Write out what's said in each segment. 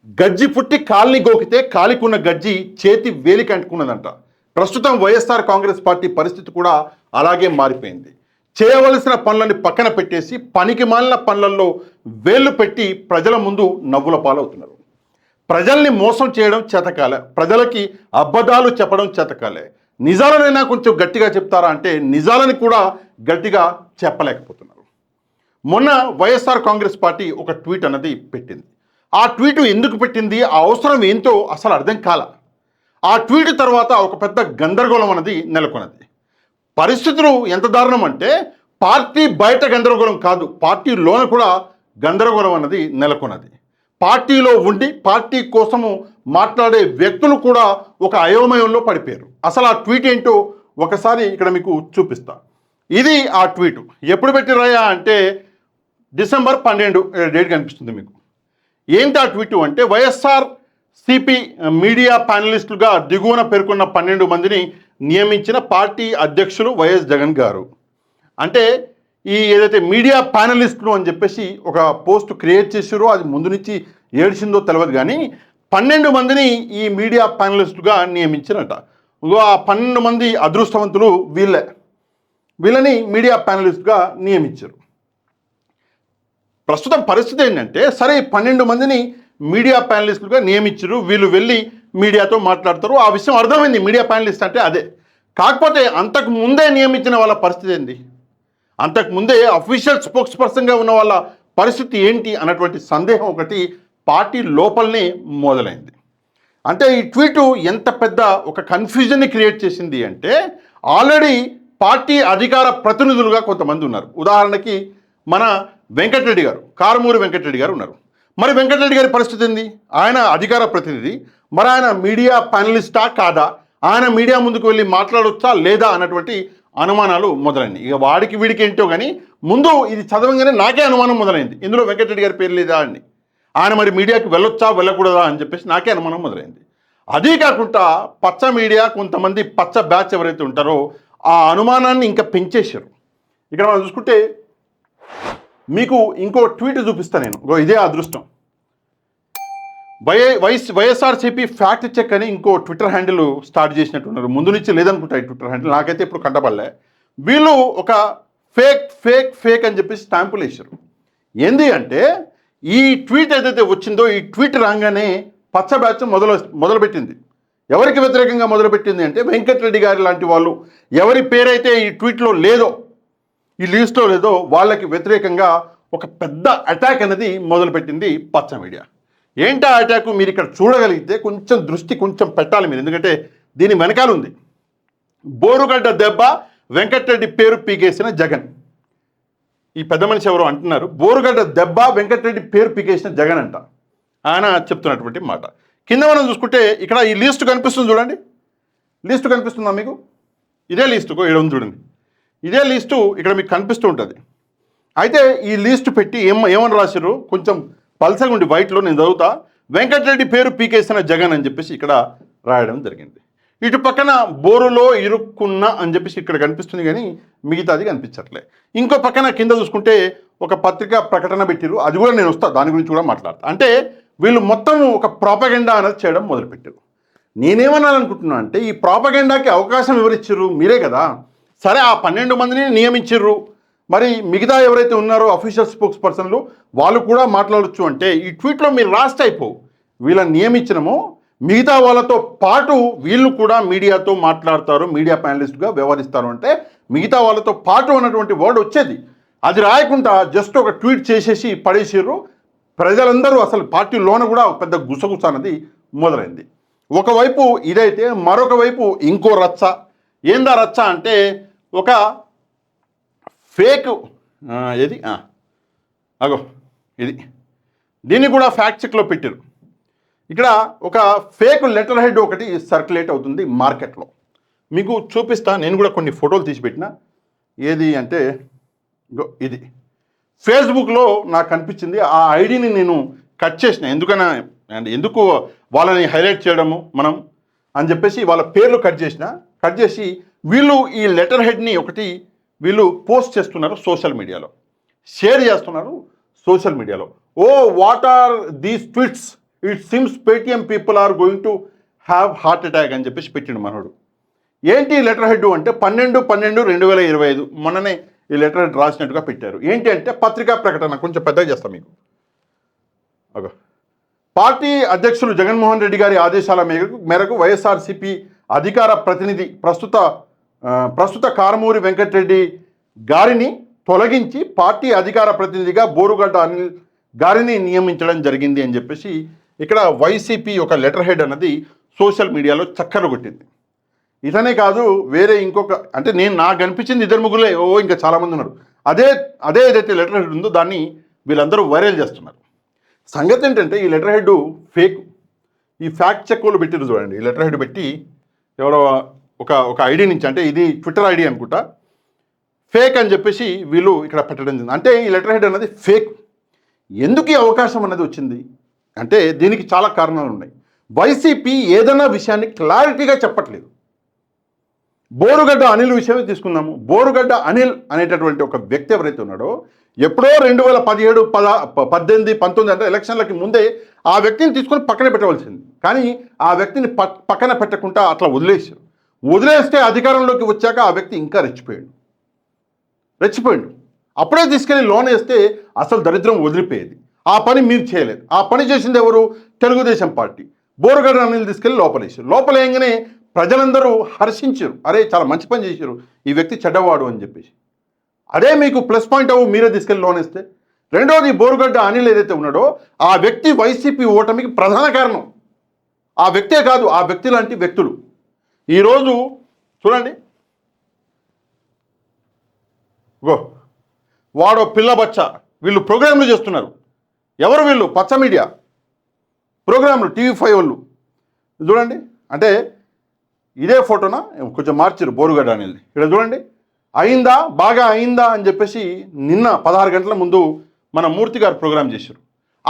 గజ్జి పుట్టి కాలిని గోకితే కాలికున్న గజ్జి చేతి వేలికి అంటుకున్నదంట. ప్రస్తుతం వైఎస్ఆర్ కాంగ్రెస్ పార్టీ పరిస్థితి కూడా అలాగే మారిపోయింది. చేయవలసిన పనులని పక్కన పెట్టేసి పనికి మాలిన పనులలో వేళ్లు పెట్టి ప్రజల ముందు నవ్వుల పాలవుతున్నారు. ప్రజల్ని మోసం చేయడం చేతకాలే, ప్రజలకి అబద్ధాలు చెప్పడం చేతకాలే. నిజాలనైనా కొంచెం గట్టిగా చెప్తారా అంటే నిజాలని కూడా గట్టిగా చెప్పలేకపోతున్నారు. మొన్న వైఎస్ఆర్ కాంగ్రెస్ పార్టీ ఒక ట్వీట్ అన్నది పెట్టింది. ఆ ట్వీట్ ఎందుకు పెట్టింది, ఆ అవసరం ఏంటో అసలు అర్థం కాల. ఆ ట్వీట్ తర్వాత ఒక పెద్ద గందరగోళం అన్నది నెలకొన్నది. పరిస్థితులు ఎంత దారుణం అంటే పార్టీ బయట గందరగోళం కాదు, పార్టీలోన కూడా గందరగోళం అన్నది నెలకొన్నది. పార్టీలో ఉండి పార్టీ కోసము మాట్లాడే వ్యక్తులు కూడా ఒక అయోమయంలో పడిపోయారు. అసలు ఆ ట్వీట్ ఏంటో ఒకసారి ఇక్కడ మీకు చూపిస్తా. ఇది ఆ ట్వీట్. ఎప్పుడు పెట్టిరాయా అంటే డిసెంబర్ 12 డేట్ కనిపిస్తుంది మీకు. ఏంటి ఆ ట్వీట్ అంటే వైఎస్ఆర్ సిపి మీడియా ప్యానలిస్టులుగా దిగువన పేర్కొన్న 12 మందిని నియమించిన పార్టీ అధ్యక్షులు వైఎస్ జగన్ గారు. అంటే ఈ ఏదైతే మీడియా ప్యానలిస్టులు అని చెప్పేసి ఒక పోస్ట్ క్రియేట్ చేసారో అది ముందు నుంచి ఏడ్చిందో తెలియదు, కానీ 12 మందిని ఈ మీడియా ప్యానలిస్టుగా నియమించారట. ఆ 12 మంది అదృష్టవంతులు వీళ్ళని మీడియా ప్యానలిస్టుగా నియమించారు. ప్రస్తుతం పరిస్థితి ఏంటంటే సరే 12 మందిని మీడియా ప్యానలిస్టులుగా నియమించారు, వీళ్ళు వెళ్ళి మీడియాతో మాట్లాడతారు, ఆ విషయం అర్థమైంది. మీడియా ప్యానలిస్ట్ అంటే అదే. కాకపోతే అంతకు ముందే నియమించిన వాళ్ళ పరిస్థితి ఏంటి, అంతకు ముందే అఫీషియల్ స్పోక్స్ పర్సన్గా ఉన్న వాళ్ళ పరిస్థితి ఏంటి అన్నటువంటి సందేహం ఒకటి పార్టీ లోపలనే మొదలైంది. అంటే ఈ ట్వీటు ఎంత పెద్ద ఒక కన్ఫ్యూజన్ని క్రియేట్ చేసింది అంటే ఆల్రెడీ పార్టీ అధికార ప్రతినిధులుగా కొంతమంది ఉన్నారు. ఉదాహరణకి మన వెంకటరెడ్డి గారు, కారుమూరి వెంకటరెడ్డి గారు ఉన్నారు. మరి వెంకటరెడ్డి గారి పరిస్థితి ఏంది, ఆయన అధికార ప్రతినిధి, మరి ఆయన మీడియా ప్యానలిస్టా కాదా, ఆయన మీడియా ముందుకు వెళ్ళి మాట్లాడొచ్చా లేదా అన్నటువంటి అనుమానాలు మొదలైనవి. ఇక వాడికి వీడికి ఏంటో కానీ ముందు ఇది చదవగానే నాకే అనుమానం మొదలైంది, ఇందులో వెంకటరెడ్డి గారి పేరు లేదా అని. ఆయన మరి మీడియాకి వెళ్ళొచ్చా వెళ్ళకూడదా అని చెప్పేసి నాకే అనుమానం మొదలైంది. అదీ కాకుండా పచ్చ మీడియా కొంతమంది పచ్చ బ్యాచ్ ఎవరైతే ఉంటారో ఆ అనుమానాన్ని ఇంకా పెంచేశారు. ఇక్కడ మనం చూసుకుంటే మీకు ఇంకో ట్వీట్ చూపిస్తాను నేను. ఇదే అదృష్టం. వైఎస్ఆర్సీపీ ఫ్యాక్ట్ చెక్ అని ఇంకో ట్విట్టర్ హ్యాండిల్ స్టార్ట్ చేసినట్టున్నారు. ముందు నుంచి లేదనుకుంటా ఈ ట్విట్టర్ హ్యాండిల్, నాకైతే ఇప్పుడు కంటపడలే. వీళ్ళు ఒక ఫేక్ ఫేక్ ఫేక్ అని చెప్పేసి స్టాంపులు వేశారు. ఏంది అంటే ఈ ట్వీట్ ఏదైతే వచ్చిందో ఈ ట్వీట్ రాగానే పచ్చ బ్యాచ్ మొదలుపెట్టింది. ఎవరికి వ్యతిరేకంగా మొదలుపెట్టింది అంటే వెంకటరెడ్డి గారి లాంటి వాళ్ళు, ఎవరి పేరైతే ఈ ట్వీట్లో లేదో, ఈ లిస్ట్లో లేదో వాళ్ళకి వ్యతిరేకంగా ఒక పెద్ద అటాక్ అనేది మొదలుపెట్టింది పచ్చ మీడియా. ఏంటా అటాక్ మీరు ఇక్కడ చూడగలిగితే కొంచెం దృష్టి కొంచెం పెట్టాలి మీరు, ఎందుకంటే దీని వెనకాల ఉంది. బోరుగడ్డ దెబ్బ వెంకటరెడ్డి పేరు పీకేసిన జగన్. ఈ పెద్ద మనిషి ఎవరో అంటున్నారు, బోరుగడ్డ దెబ్బ వెంకటరెడ్డి పేరు పీకేసిన జగన్ అంట ఆయన చెప్తున్నటువంటి మాట. కింద మనం చూసుకుంటే ఇక్కడ ఈ లిస్ట్ కనిపిస్తుంది చూడండి, లిస్టు కనిపిస్తుందా మీకు? ఇదే లిస్టుకో ఇక్కడ ఉంది చూడండి, ఇదే లిస్టు ఇక్కడ మీకు కనిపిస్తూ ఉంటుంది. అయితే ఈ లిస్టు పెట్టి ఏమని రాశారు, కొంచెం పల్సగా ఉండి వైట్లో నేను చదువుతా. వెంకటరెడ్డి పేరు పీకేసిన జగన్ అని చెప్పేసి ఇక్కడ రాయడం జరిగింది. ఇటు పక్కన బోరులో ఇరుక్కున్న అని చెప్పేసి ఇక్కడ కనిపిస్తుంది, కానీ మిగతాది కనిపించట్లే. ఇంకో పక్కన కింద చూసుకుంటే ఒక పత్రికా ప్రకటన పెట్టిరు, అది కూడా నేను వస్తా, దాని గురించి కూడా మాట్లాడతా. అంటే వీళ్ళు మొత్తం ఒక ప్రాపగెండా అనేది చేయడం మొదలుపెట్టారు. నేనేమనాలనుకుంటున్నా అంటే ఈ ప్రాపగెండాకి అవకాశం ఎవరిచ్చారు, మీరే కదా. సరే ఆ 12 మందిని నియమించారు, మరి మిగతా ఎవరైతే ఉన్నారో అఫీషియల్ స్పోక్స్ పర్సన్లు వాళ్ళు కూడా మాట్లాడచ్చు అంటే ఈ ట్వీట్లో మీరు రాస్తే అయిపోవు. వీళ్ళని నియమించినమో మిగతా వాళ్ళతో పాటు వీళ్ళు కూడా మీడియాతో మాట్లాడతారు, మీడియా ప్యానలిస్ట్గా వ్యవహరిస్తారు అంటే మిగతా వాళ్ళతో పాటు అన్నటువంటి వర్డ్ వచ్చేది. అది రాయకుండా జస్ట్ ఒక ట్వీట్ చేసేసి పడేసారు. ప్రజలందరూ అసలు పార్టీలోన కూడా పెద్ద గుసగుస అన్నది మొదలైంది. ఒకవైపు ఇదైతే మరొక వైపు ఇంకో రచ్చ. ఏందా రచ్చ అంటే ఒక ఫేక్ ఏది అగో ఇది, దీన్ని కూడా ఫ్యాక్ట్ చెక్లో పెట్టారు. ఇక్కడ ఒక ఫేక్ లెటర్ హెడ్ ఒకటి సర్క్యులేట్ అవుతుంది మార్కెట్లో, మీకు చూపిస్తా. నేను కూడా కొన్ని ఫోటోలు తీసి పెట్టిన. ఏది అంటే ఇది ఫేస్బుక్లో నాకు కనిపించింది. ఆ ఐడిని నేను కట్ చేసిన, ఎందుకు వాళ్ళని హైలైట్ చేయడము మనం అని చెప్పేసి వాళ్ళ పేర్లు కట్ చేసి వీళ్ళు ఈ లెటర్ హెడ్ని ఒకటి వీళ్ళు పోస్ట్ చేస్తున్నారు సోషల్ మీడియాలో, షేర్ చేస్తున్నారు సోషల్ మీడియాలో. Oh what are these tweets it seems Paytm people are going to have heart attack అని చెప్పేసి పెట్టిండు మనోడు. ఏంటి లెటర్ హెడ్ అంటే 12/12/2025 మొన్ననే ఈ లెటర్ హెడ్ రాసినట్టుగా పెట్టారు. ఏంటి అంటే పత్రికా ప్రకటన, కొంచెం పెద్దగా చేస్తాం మీకు. అగో, పార్టీ అధ్యక్షులు జగన్మోహన్ రెడ్డి గారి ఆదేశాల మేరకు వైఎస్ఆర్సీపీ అధికార ప్రతినిధి ప్రస్తుత కారుమూరి వెంకటరెడ్డి గారిని తొలగించి పార్టీ అధికార ప్రతినిధిగా బోరుగడ్డ అనిల్ గారిని నియమించడం జరిగింది అని చెప్పేసి ఇక్కడ వైసీపీ ఒక లెటర్ హెడ్ అన్నది సోషల్ మీడియాలో చక్కర్లు కొట్టింది. ఇతనే కాదు, వేరే ఇంకొక, అంటే నాకు అనిపించింది ఇద్దరు ముగ్గురులే, ఇంకా చాలామంది ఉన్నారు. అదే ఏదైతే లెటర్ హెడ్ ఉందో దాన్ని వీళ్ళందరూ వైరల్ చేస్తున్నారు. సంగతి ఏంటంటే ఈ లెటర్ హెడ్ ఫేక్. ఈ ఫ్యాక్ట్ చెక్ వాళ్ళు పెట్టిరు చూడండి. ఈ లెటర్ హెడ్ పెట్టి ఎవరో ఒక ఐడి నుంచి, అంటే ఇది ట్విట్టర్ ఐడి అనుకుంటా, ఫేక్ అని చెప్పేసి వీళ్ళు ఇక్కడ పెట్టడం జరిగింది. అంటే ఈ లెటర్ హెడ్ అన్నది ఫేక్. ఎందుకు ఈ అవకాశం అన్నది వచ్చింది అంటే దీనికి చాలా కారణాలు ఉన్నాయి. వైసీపీ ఏదైనా విషయాన్ని క్లారిటీగా చెప్పట్లేదు. బోరుగడ్డ అనిల్ విషయమే తీసుకుందాము. బోరుగడ్డ అనిల్ అనేటటువంటి ఒక వ్యక్తి ఎవరైతే ఉన్నాడో, ఎప్పుడో 2017, 18, 19 అంటే ఎలక్షన్లకి ముందే ఆ వ్యక్తిని తీసుకొని పక్కన పెట్టవలసింది. కానీ ఆ వ్యక్తిని పక్కన పెట్టకుండా అట్లా వదిలేస్తే అధికారంలోకి వచ్చాక ఆ వ్యక్తి ఇంకా రెచ్చిపోయాడు. అప్పుడే తీసుకెళ్ళి లోన్ వేస్తే అసలు దరిద్రం వదిలిపోయేది. ఆ పని మీరు చేయలేదు. ఆ పని చేసింది ఎవరు? తెలుగుదేశం పార్టీ. బోరుగడ్డ అనిల్ తీసుకెళ్ళి లోపలేయంగానే ప్రజలందరూ హర్షించారు. అరే చాలా మంచి పని చేశారు, ఈ వ్యక్తి చెడ్డవాడు అని చెప్పేసి. అదే మీకు ప్లస్ పాయింట్ మీరే తీసుకెళ్ళి లోన్ ఇస్తే. రెండోది, బోరుగడ్డ అనిల్ ఏదైతే ఉన్నాడో ఆ వ్యక్తి వైసీపీ ఓటమికి ప్రధాన కారణం. ఆ వ్యక్తే కాదు, ఆ వ్యక్తి లాంటి వ్యక్తులు ఈరోజు చూడండి. వాడో పిల్ల బచ్చ, వీళ్ళు ప్రోగ్రాంలు చేస్తున్నారు. ఎవరు వీళ్ళు? పచ్చ మీడియా ప్రోగ్రాంలు, TV5 వాళ్ళు చూడండి. అంటే ఇదే ఫోటోనా కొంచెం మార్చారు బోరుగడ్డ అనేది. ఇక్కడ చూడండి, బాగా అయిందా అని చెప్పేసి నిన్న 16 గంటల ముందు మన మూర్తి గారు ప్రోగ్రాం చేశారు.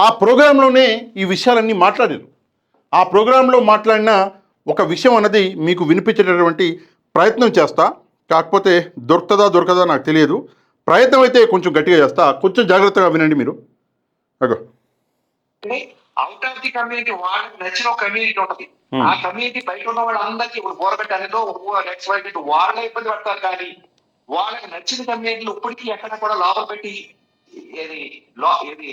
ఆ ప్రోగ్రాంలోనే ఈ విషయాలన్నీ మాట్లాడారు. ఆ ప్రోగ్రాంలో మాట్లాడిన ఒక విషయం అన్నది మీకు వినిపించేటటువంటి ప్రయత్నం చేస్తా. కాకపోతే దొరకదా నాకు తెలియదు. ప్రయత్నం అయితే కొంచెం గట్టిగా చేస్తా, కొంచెం జాగ్రత్తగా వినండి మీరు. అవుట్ ఆఫ్ ది కమ్యూనిటీ వాళ్ళకి నచ్చిన ఒక కమ్యూనిటీ ఉంటుంది. ఆ కమ్యూనిటీ బయట ఉన్న వాళ్ళందరికీ ఇప్పుడు బోరబెట్టనేదో వాళ్ళ ఇబ్బంది పడతారు. కానీ వాళ్ళకి నచ్చిన కమ్యూనిటీలు ఇప్పటికీ ఎక్కడ కూడా లోపల పెట్టి లోపలికి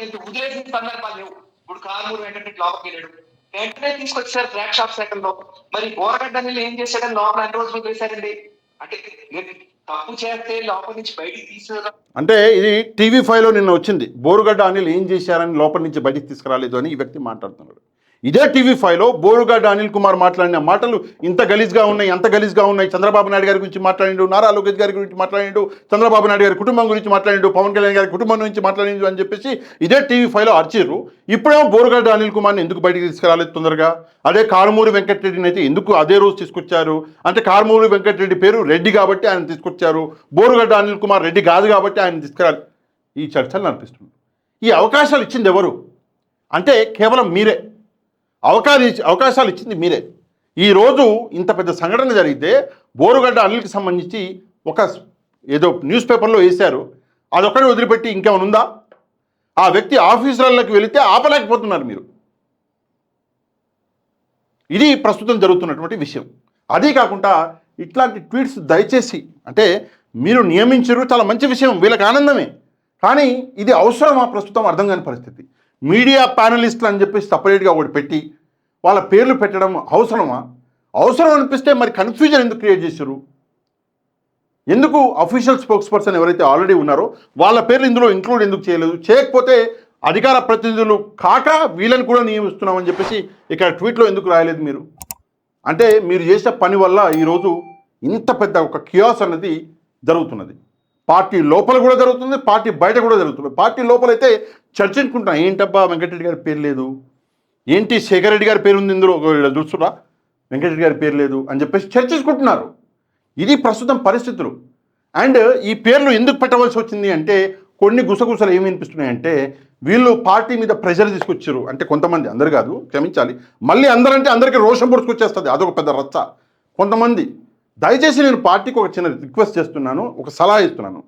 వెళ్తే వదిలేసిన సందర్భాలు లేవు. ఇప్పుడు కారుమూరి వెంకటరెడ్డి లోపలికి వెళ్ళాడు, వెంటనే తీసుకొచ్చారు ఫ్లాగ్ షాప్ సెకండ్ లో. మరి బోరగడ్డ అనేది ఏం చేశాడని లోపల ఎన్ని రోజులు వేశారండి? అంటే తప్పు చేస్తే లోపల నుంచి బయటికి తీసుకురా. అంటే ఇది TV5లో నిన్న వచ్చింది. బోరుగడ్డ అనిల్ ఏం చేశారని లోపల నుంచి బయటికి తీసుకురాలేదు అని ఈ వ్యక్తి మాట్లాడుతున్నాడు. ఇదే TV5లో బోరుగడ్డ అనిల్ కుమార్ మాట్లాడిన మాటలు ఇంత గలీజ్గా ఉన్నాయి, అంత గలీజ్గా ఉన్నాయి. చంద్రబాబు నాయుడు గారి గురించి మాట్లాడిండు, నారా లోకేష్ గారి గురించి మాట్లాడిండు, చంద్రబాబు నాయుడు గారి కుటుంబం గురించి మాట్లాడిండు, పవన్ కళ్యాణ్ గారి కుటుంబం నుంచి మాట్లాడిండు అని చెప్పేసి ఇదే TV5లో అరిచిర్రు. ఇప్పుడేమో బోరుగడ్డ అనిల్ కుమార్ని ఎందుకు బయటికి తీసుకురాలేదు తొందరగా? అదే కారుమూరి వెంకటరెడ్డిని అయితే ఎందుకు అదే రోజు తీసుకొచ్చారు? అంటే కారుమూరి వెంకటరెడ్డి పేరు రెడ్డి కాబట్టి ఆయన తీసుకొచ్చారు, బోరుగడ్డ అనిల్ కుమార్ రెడ్డి కాదు కాబట్టి ఆయన తీసుకురాలి. ఈ చర్చలు నడిపిస్తుంది. ఈ అవకాశాలు ఇచ్చింది ఎవరు అంటే కేవలం మీరే. అవకాశాలు ఇచ్చింది మీరే. ఈరోజు ఇంత పెద్ద సంఘటన జరిగితే బోరుగడ్డ అనిల్కి సంబంధించి ఏదో న్యూస్ పేపర్లో వేశారు, అదొక్కడే వదిలిపెట్టి ఇంకేమైనా ఉందా? ఆ వ్యక్తి ఆఫీసర్లకు వెళితే ఆపలేకపోతున్నారు మీరు. ఇది ప్రస్తుతం జరుగుతున్నటువంటి విషయం. అదే కాకుండా ఇట్లాంటి ట్వీట్స్ దయచేసి, అంటే మీరు నియమించరు, చాలా మంచి విషయం, వీళ్ళకి ఆనందమే. కానీ ఇది అవసరమా ప్రస్తుతం అర్థం కాని పరిస్థితి. మీడియా ప్యానలిస్టులు అని చెప్పేసి సపరేట్గా ఒకటి పెట్టి వాళ్ళ పేర్లు పెట్టడం అవసరమా? అవసరం అనిపిస్తే మరి కన్ఫ్యూజన్ ఎందుకు క్రియేట్ చేశారు? ఎందుకు అఫీషియల్ స్పోక్స్ పర్సన్ ఎవరైతే ఆల్రెడీ ఉన్నారో వాళ్ళ పేర్లు ఇందులో ఇంక్లూడ్ ఎందుకు చేయలేదు? చేయకపోతే అధికార ప్రతినిధులు కాక వీళ్ళని కూడా నియమిస్తున్నామని చెప్పేసి ఇక్కడ ట్వీట్లో ఎందుకు రాయలేదు మీరు? అంటే మీరు చేసే పని వల్ల ఈరోజు ఇంత పెద్ద ఒక కియాస్ అన్నది జరుగుతున్నది. పార్టీ లోపల కూడా జరుగుతుంది, పార్టీ బయట కూడా జరుగుతుంది. పార్టీ లోపలైతే చర్చించుకుంటున్నా, ఏంటబ్బా వెంకటరెడ్డి గారి పేరు లేదు, ఏంటి శేఖర్ రెడ్డి గారి పేరు ఉంది ఇందులో, చూస్తురా వెంకటరెడ్డి గారి పేరు లేదు అని చెప్పేసి చర్చించుకుంటున్నారు. ఇది ప్రస్తుతం పరిస్థితులు. అండ్ ఈ పేర్లు ఎందుకు పెట్టవలసి వచ్చింది అంటే కొన్ని గుసగుసలు ఏమి వినిపిస్తున్నాయంటే వీళ్ళు పార్టీ మీద ప్రెషర్ తీసుకొచ్చారు. అంటే కొంతమంది, అందరు కాదు, క్షమించాలి, మళ్ళీ అందరంటే అందరికీ రోషం పొడుచుకొచ్చేస్తుంది, అదొక పెద్ద రచ్చ. కొంతమంది, దయచేసి నేను పార్టీకి ఒక చిన్న రిక్వెస్ట్ చేస్తున్నాను, ఒక సలహా ఇస్తున్నాను.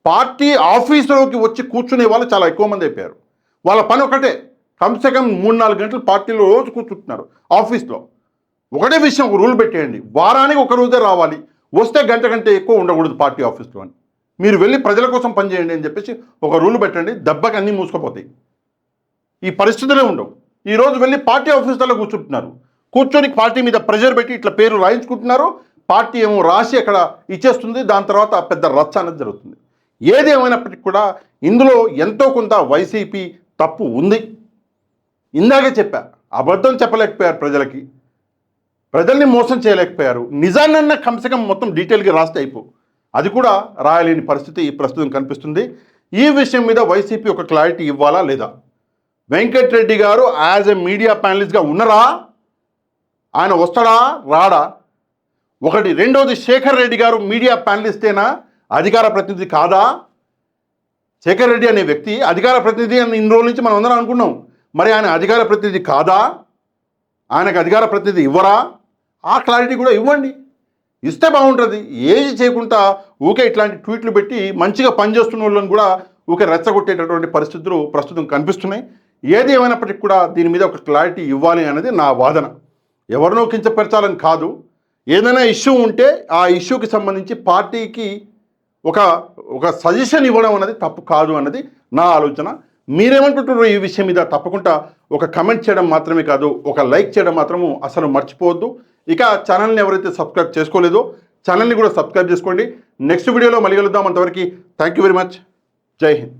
పార్టీ ఆఫీసులోకి వచ్చి కూర్చునే వాళ్ళు చాలా ఎక్కువ మంది అయిపోయారు. వాళ్ళ పని ఒకటే, కమ్సే కమ్ 3-4 గంటలు పార్టీలో రోజు కూర్చుంటున్నారు ఆఫీస్లో. ఒకటే విషయం, ఒక రూల్ పెట్టేయండి, వారానికి ఒక రోజే రావాలి, వస్తే గంట కంటే ఎక్కువ ఉండకూడదు పార్టీ ఆఫీస్లో అని. మీరు వెళ్ళి ప్రజల కోసం పనిచేయండి అని చెప్పేసి ఒక రూల్ పెట్టండి, దెబ్బకి అన్నీ మూసుకుపోతాయి, ఈ పరిస్థితులే ఉండవు. ఈరోజు వెళ్ళి పార్టీ ఆఫీసులలో కూర్చుంటున్నారు, కూర్చొని పార్టీ మీద ప్రెషర్ పెట్టి ఇట్లా పేరు రాయించుకుంటున్నారు, పార్టీ ఏమో రాసి అక్కడ ఇచ్చేస్తుంది, దాని తర్వాత పెద్ద రచ్చ అనేది జరుగుతుంది. ఏది ఏమైనప్పటికీ కూడా ఇందులో ఎంతో కొంత వైసీపీ తప్పు ఉంది. ఇందాకే చెప్పా, అబద్ధం చెప్పలేకపోయారు ప్రజలకి, ప్రజల్ని మోసం చేయలేకపోయారు. నిజాన్నన్నా కమ్సకం మొత్తం డీటెయిల్గా రాస్తే అయిపో, అది కూడా రాయలేని పరిస్థితి ప్రస్తుతం కనిపిస్తుంది. ఈ విషయం మీద వైసీపీ ఒక క్లారిటీ ఇవ్వాలా లేదా? వెంకటరెడ్డి గారు యాజ్ ఎ మీడియా ప్యానలిస్ట్గా ఉన్నారా? ఆయన వస్తాడా రాడా? ఒకటి. రెండోది, శేఖర్ రెడ్డి గారు మీడియా ప్యానలిస్టేనా, అధికార ప్రతినిధి కాదా? శేఖర్ రెడ్డి అనే వ్యక్తి అధికార ప్రతినిధి అని ఇన్ని రోజుల నుంచి మనం అందరం అనుకున్నాం, మరి ఆయన అధికార ప్రతినిధి కాదా? ఆయనకు అధికార ప్రతినిధి ఇవ్వరా? ఆ క్లారిటీ కూడా ఇవ్వండి, ఇస్తే బాగుంటుంది. ఏది చేయకుండా ఊకే ఇట్లాంటి ట్వీట్లు పెట్టి మంచిగా పనిచేస్తున్న వాళ్ళని కూడా ఊకే రెచ్చగొట్టేటటువంటి పరిస్థితులు ప్రస్తుతం కనిపిస్తున్నాయి. ఏది ఏమైనప్పటికీ కూడా దీని మీద ఒక క్లారిటీ ఇవ్వాలి అనేది నా వాదన. ఎవరినో కించపరచాలని కాదు, ఏదైనా ఇష్యూ ఉంటే ఆ ఇష్యూకి సంబంధించి పార్టీకి ఒక సజెషన్ ఇవ్వడం అనేది తప్పు కాదు అన్నది నా ఆలోచన. మీరేమంటుంటారో ఈ విషయం మీద తప్పకుండా ఒక కమెంట్ చేయడం మాత్రమే కాదు, ఒక లైక్ చేయడం మాత్రము అసలు మర్చిపోవద్దు. ఇక ఛానల్ని ఎవరైతే సబ్స్క్రైబ్ చేసుకోలేదో ఛానల్ని కూడా సబ్స్క్రైబ్ చేసుకోండి. నెక్స్ట్ వీడియోలో మళ్ళీ కలుద్దాం. అంతవరకు థ్యాంక్ యూ వెరీ మచ్. జై హింద్.